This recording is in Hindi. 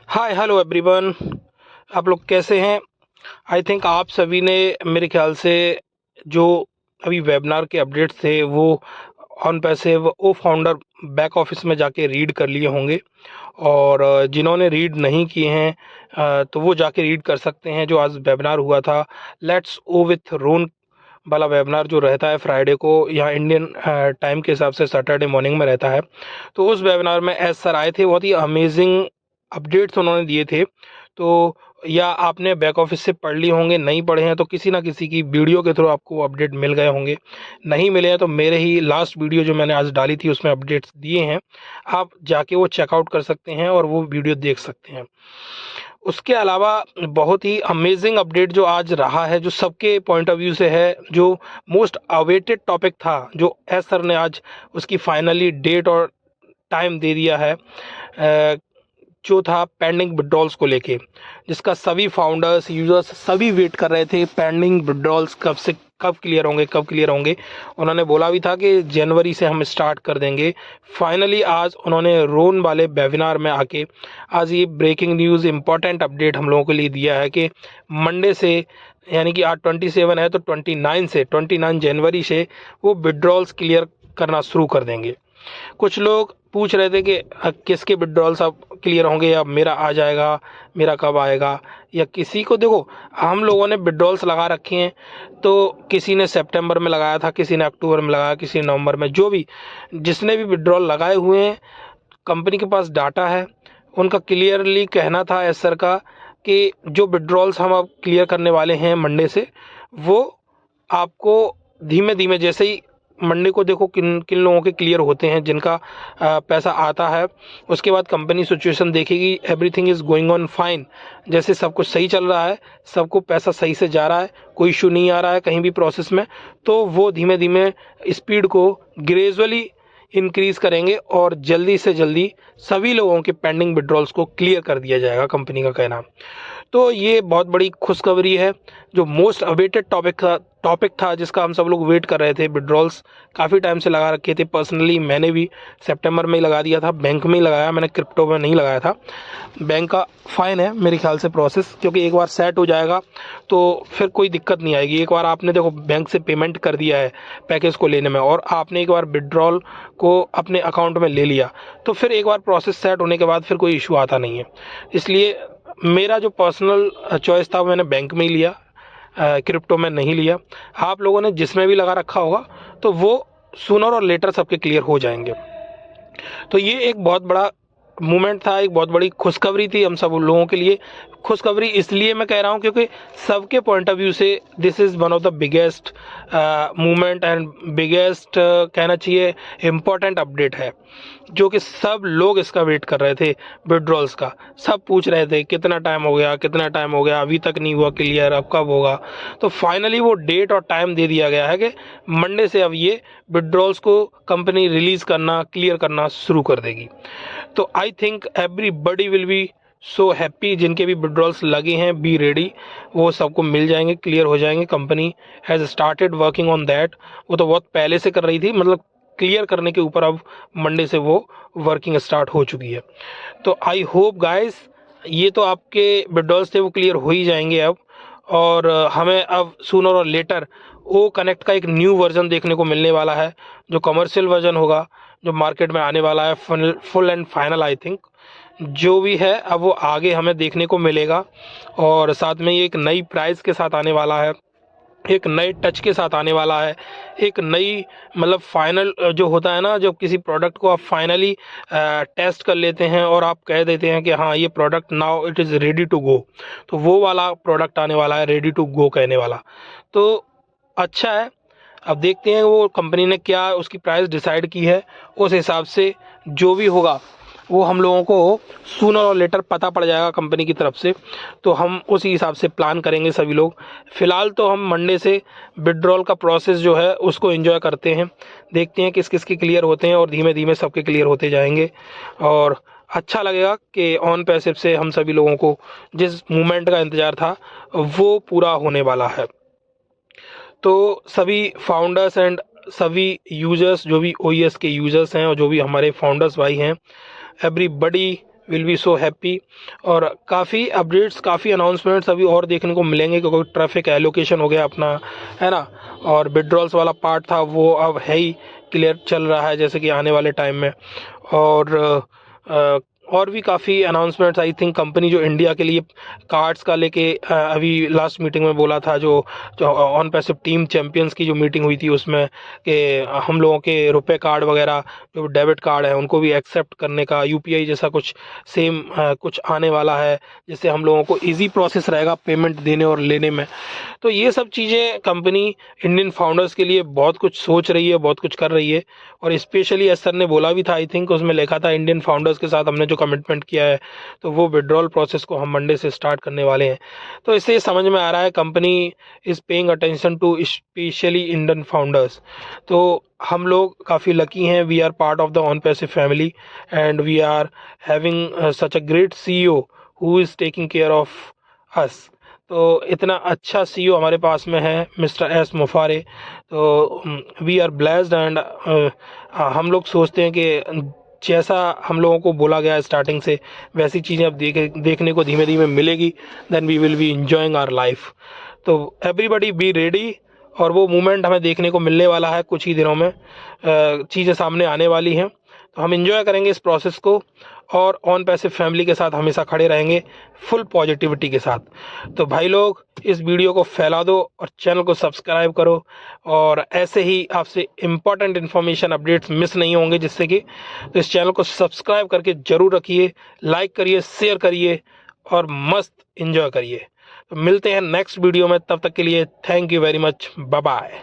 Hi hello everyone. आप लोग कैसे हैं? आई थिंक आप सभी ने मेरे ख्याल से जो अभी वेबिनार के अपडेट्स थे वो OnPassive O founder back office में जाके रीड कर लिए होंगे। और जिन्होंने रीड नहीं किए हैं तो वो जाके रीड कर सकते हैं। जो आज वेबिनार हुआ था लेट्स ओ विथ रोन वाला वेबिनार जो रहता है फ्राइडे को, यहाँ इंडियन टाइम के हिसाब से सैटरडे मॉर्निंग में रहता है। तो उस वेबिनार में एस सर आए थे, बहुत ही अमेजिंग अपडेट्स उन्होंने दिए थे। तो या आपने बैक ऑफिस से पढ़ लिए होंगे, नहीं पढ़े हैं तो किसी ना किसी की वीडियो के थ्रू आपको अपडेट मिल गए होंगे। नहीं मिले हैं तो मेरे ही लास्ट वीडियो जो मैंने आज डाली थी उसमें अपडेट्स दिए हैं, आप जाके वो चेकआउट कर सकते हैं और वो वीडियो देख सकते हैं। उसके अलावा बहुत ही अमेजिंग अपडेट जो आज रहा है, जो सबके पॉइंट ऑफ व्यू से है, जो मोस्ट अवेटेड टॉपिक था, जो एस सर ने आज उसकी फाइनली डेट और टाइम दे दिया है, जो था पेंडिंग विड्रॉल्स को लेके, जिसका सभी फाउंडर्स यूजर्स सभी वेट कर रहे थे। पेंडिंग विड्रॉल्स कब क्लियर होंगे, कब क्लियर होंगे। उन्होंने बोला भी था कि जनवरी से हम स्टार्ट कर देंगे। फाइनली आज उन्होंने रोन वाले वेबिनार में आके आज ये ब्रेकिंग न्यूज़ इंपॉर्टेंट अपडेट हम लोगों के लिए दिया है कि मंडे से, यानी कि आज 27 है तो 29 जनवरी से वो विड्रॉल्स क्लियर करना शुरू कर देंगे। कुछ लोग पूछ रहे थे कि किसके विड्रॉल्स अब क्लियर होंगे, या मेरा आ जाएगा, मेरा कब आएगा, या किसी को। देखो, हम लोगों ने विड्रॉल्स लगा रखे हैं, तो किसी ने सितंबर में लगाया था, किसी ने अक्टूबर में लगाया, किसी ने नवंबर में। जो भी जिसने भी विड्रॉल लगाए हुए हैं, कंपनी के पास डाटा है। उनका क्लियरली कहना था एस सर का कि जो विड्रॉल्स हम अब क्लियर करने वाले हैं मंडे से, वो आपको धीमे धीमे, जैसे ही मंडे को देखो किन किन लोगों के क्लियर होते हैं, जिनका पैसा आता है, उसके बाद कंपनी सिचुएशन देखेगी। Everything is going on fine, जैसे सब कुछ सही चल रहा है, सबको पैसा सही से जा रहा है, कोई इशू नहीं आ रहा है कहीं भी प्रोसेस में, तो वो धीमे धीमे स्पीड को ग्रेजुअली इंक्रीज करेंगे और जल्दी से जल्दी सभी लोगों के पेंडिंग विड्रॉल्स को क्लियर कर दिया जाएगा, कंपनी का कहना। तो ये बहुत बड़ी खुशखबरी है। जो मोस्ट अवेटेड टॉपिक था जिसका हम सब लोग वेट कर रहे थे, विड्रॉल्स काफ़ी टाइम से लगा रखे थे। पर्सनली मैंने भी सितंबर में ही लगा दिया था, बैंक में ही लगाया मैंने, क्रिप्टो में नहीं लगाया था। बैंक का फ़ाइन है मेरे ख्याल से प्रोसेस, क्योंकि एक बार सेट हो जाएगा तो फिर कोई दिक्कत नहीं आएगी। एक बार आपने देखो बैंक से पेमेंट कर दिया है पैकेज को लेने में, और आपने एक बार विड्रॉल को अपने अकाउंट में ले लिया, तो फिर एक बार प्रोसेस सेट होने के बाद फिर कोई इशू आता नहीं है। इसलिए मेरा जो पर्सनल चॉइस था मैंने बैंक में ही लिया, क्रिप्टो में नहीं लिया। आप लोगों ने जिसमें भी लगा रखा होगा तो वो सूनर और लेटर सबके क्लियर हो जाएंगे। तो ये एक बहुत बड़ा मूवमेंट था, एक बहुत बड़ी खुशखबरी थी हम सब लोगों के लिए। खुशखबरी इसलिए मैं कह रहा हूँ क्योंकि सबके पॉइंट ऑफ व्यू से this is one of the biggest movement and biggest, कहना चाहिए, इम्पोर्टेंट अपडेट है, जो कि सब लोग इसका वेट कर रहे थे। विड्रॉल्स का सब पूछ रहे थे कितना टाइम हो गया, कितना टाइम हो गया, अभी तक नहीं हुआ क्लियर, अब कब होगा। तो फाइनली वो डेट और टाइम दे दिया गया है कि मंडे से अब ये विड्रॉल्स को कंपनी रिलीज़ करना, क्लियर करना शुरू कर देगी। तो I think everybody will be so happy. जिनके भी विड्रॉल्स लगे हैं, बी रेडी, वो सबको मिल जाएंगे, क्लियर हो जाएंगे। Company has started working on that. वो तो बहुत पहले से कर रही थी, मतलब क्लियर करने के ऊपर अब मंडे से वो वर्किंग स्टार्ट हो चुकी है। तो आई होप गाइस, ये तो आपके विड्रॉल्स थे वो क्लियर हो ही जाएंगे अब, और हमें अब सूनर और लेटर ओ कनेक्ट का एक न्यू वर्जन देखने को मिलने वाला है, जो कमर्शियल वर्जन होगा, जो मार्केट में आने वाला है, full and final. I think जो भी है अब वो आगे हमें देखने को मिलेगा, और साथ में ये एक नई प्राइस के साथ आने वाला है, एक नए टच के साथ आने वाला है, एक नई, मतलब फाइनल जो होता है ना, जब किसी प्रोडक्ट को आप फाइनली टेस्ट कर लेते हैं और आप कह देते हैं कि हाँ ये product now it is ready to go, तो वो वाला प्रोडक्ट आने वाला है, रेडी टू गो कहने वाला। तो अच्छा है, अब देखते हैं वो कंपनी ने क्या उसकी प्राइस डिसाइड की है, उस हिसाब से जो भी होगा वो हम लोगों को सूनर और लेटर पता पड़ जाएगा कंपनी की तरफ से। तो हम उसी हिसाब से प्लान करेंगे सभी लोग। फ़िलहाल तो हम मंडे से विड्रॉल का प्रोसेस जो है उसको एंजॉय करते हैं, देखते हैं किस किस के क्लियर होते हैं, और धीमे धीमे सबके क्लियर होते जाएंगे। और अच्छा लगेगा कि ऑन पैसिव से हम सभी लोगों को जिस मूवमेंट का इंतज़ार था वो पूरा होने वाला है। तो सभी फाउंडर्स एंड सभी यूजर्स, जो भी ओईएस के यूजर्स हैं और जो भी हमारे फाउंडर्स भाई हैं, everybody will be so happy. और काफ़ी अपडेट्स, काफ़ी अनाउंसमेंट्स अभी और देखने को मिलेंगे, क्योंकि ट्रैफिक एलोकेशन हो गया अपना, है ना। और विड्रॉल्स वाला पार्ट था वो अब है ही क्लियर चल रहा है, जैसे कि आने वाले टाइम में। और और भी काफ़ी अनाउंसमेंट्स, आई थिंक कंपनी जो इंडिया के लिए कार्ड्स का लेके अभी लास्ट मीटिंग में बोला था, जो ऑन पैसिव टीम चैंपियंस की जो मीटिंग हुई थी उसमें, कि हम लोगों के रुपए कार्ड वगैरह जो डेबिट कार्ड है उनको भी एक्सेप्ट करने का, यूपीआई जैसा कुछ सेम कुछ आने वाला है, जिससे हम लोगों को ईजी प्रोसेस रहेगा पेमेंट देने और लेने में। तो ये सब चीज़ें कंपनी इंडियन फाउंडर्स के लिए बहुत कुछ सोच रही है, बहुत कुछ कर रही है। और स्पेशली एस सर ने बोला भी था, आई थिंक उसमें लिखा था, इंडियन फाउंडर्स के साथ हमने जो कमिटमेंट किया है, तो वो विड्रॉल प्रोसेस को हम मंडे से स्टार्ट करने वाले हैं। तो इससे ये समझ में आ रहा है company is paying attention to specially Indian founders. तो हम लोग काफ़ी लकी हैं, we are part of the OnPassive family and we are having such a great CEO who is taking care of us. तो इतना अच्छा सीईओ हमारे पास में है मिस्टर एस मुफारे। तो वी आर ब्लेस्ड एंड हम लोग सोचते हैं कि जैसा हम लोगों को बोला गया है स्टार्टिंग से, वैसी चीज़ें अब देखने को धीमे धीमे मिलेगी, then we will be enjoying our life. तो एवरीबडी बी रेडी, और वो मोमेंट हमें देखने को मिलने वाला है कुछ ही दिनों में, चीज़ें सामने आने वाली हैं। तो हम इंजॉय करेंगे इस प्रोसेस को, और ऑन पैसिव फैमिली के साथ हमेशा खड़े रहेंगे फुल पॉजिटिविटी के साथ। तो भाई लोग इस वीडियो को फैला दो और चैनल को सब्सक्राइब करो, और ऐसे ही आपसे इम्पॉर्टेंट इन्फॉर्मेशन अपडेट्स मिस नहीं होंगे जिससे कि, तो इस चैनल को सब्सक्राइब करके ज़रूर रखिए, लाइक करिए, शेयर करिए और मस्त इन्जॉय करिए। तो मिलते हैं नेक्स्ट वीडियो में, तब तक के लिए thank you very much, bye bye.